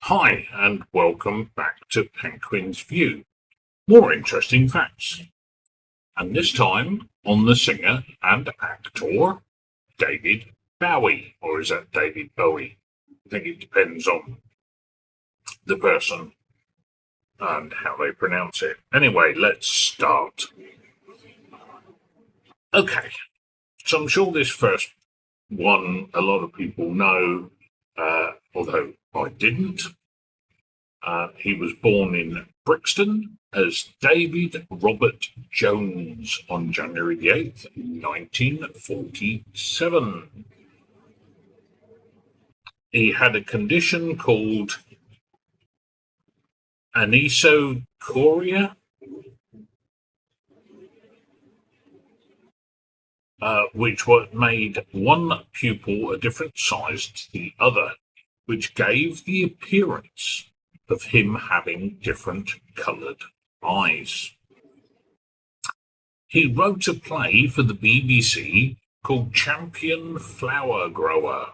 Hi, and welcome back to Penguin's View. More interesting facts. And this time on the singer and actor David Bowie. Or is that David Bowie? I think it depends on the person and how they pronounce it. Anyway, let's start. Okay, so I'm sure this first one a lot of people know, although I didn't. He was born in Brixton as David Robert Jones on January the 8th, 1947. He had a condition called anisocoria, which made one pupil a different size to the other, which gave the appearance of him having different coloured eyes. He wrote a play for the BBC called Champion Flower Grower.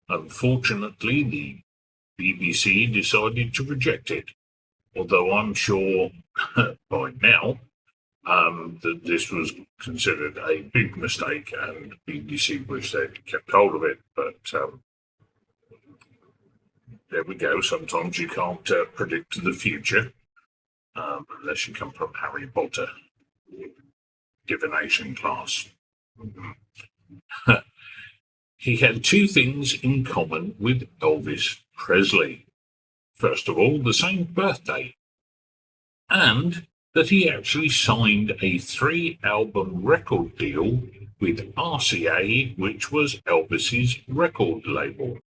Unfortunately, the BBC decided to reject it, although I'm sure by now that this was considered a big mistake and BBC wish they'd kept hold of it, but there we go. Sometimes you can't predict the future unless you come from Harry Potter divination class. He had two things in common with Elvis Presley. First of all, the same birthday, and that he actually signed a 3-album record deal with RCA, which was Elvis's record label.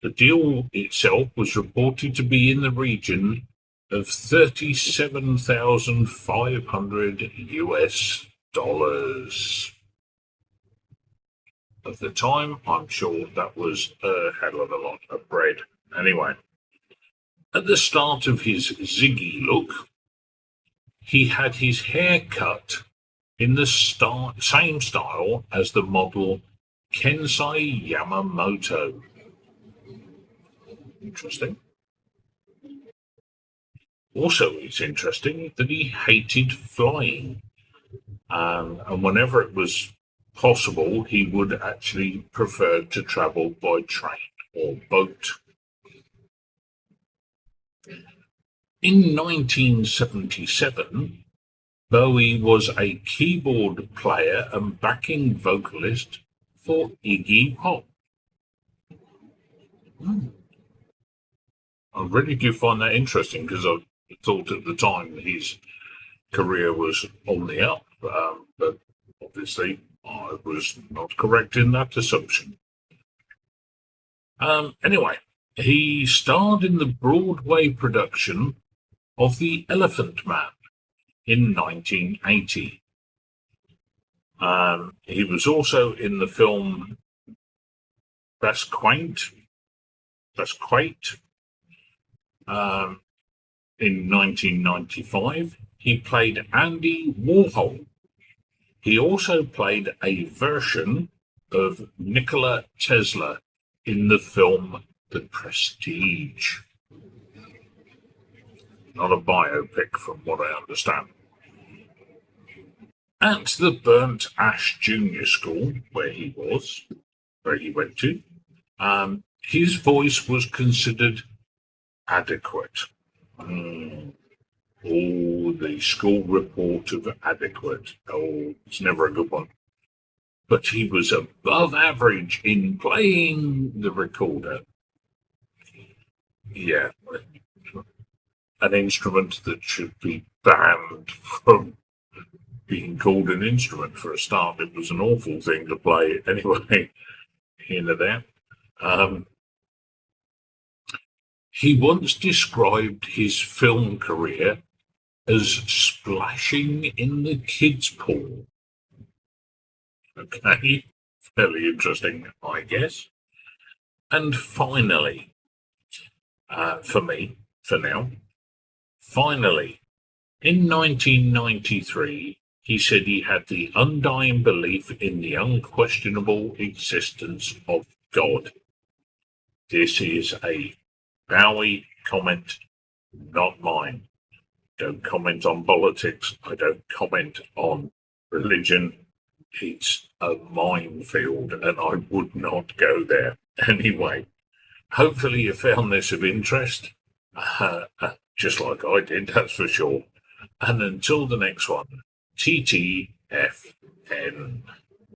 The deal itself was reported to be in the region of $37,500. At the time, I'm sure that was a hell of a lot of bread. Anyway, at the start of his Ziggy look, he had his hair cut in the same style as the model Kensei Yamamoto. Interesting. Also, it's interesting that he hated flying, and whenever it was possible, he would actually prefer to travel by train or boat. In 1977, Bowie was a keyboard player and backing vocalist for Iggy Pop. I really do find that interesting because I thought at the time his career was on the up, but obviously I was not correct in that assumption. Anyway, he starred in the Broadway production of The Elephant Man in 1980. He was also in the film Basquaint in 1995. He played Andy Warhol. He also played a version of Nikola Tesla in the film The Prestige. Not a biopic from what I understand. At the Burnt Ash Junior School, where he went to, his voice was considered adequate. Oh, the school report of adequate. Oh, it's never a good one. But he was above average in playing the recorder. Yeah, an instrument that should be banned from being called an instrument for a start. It was an awful thing to play anyway. There. He once described his film career as splashing in the kids' pool. Okay, fairly interesting, I guess. And finally, for now, in 1993, he said he had the undying belief in the unquestionable existence of God. This is a Bowie comment, not mine. Don't comment on politics. I don't comment on religion. It's a minefield, and I would not go there. Anyway, hopefully you found this of interest, just like I did, that's for sure. And until the next one, TTFN.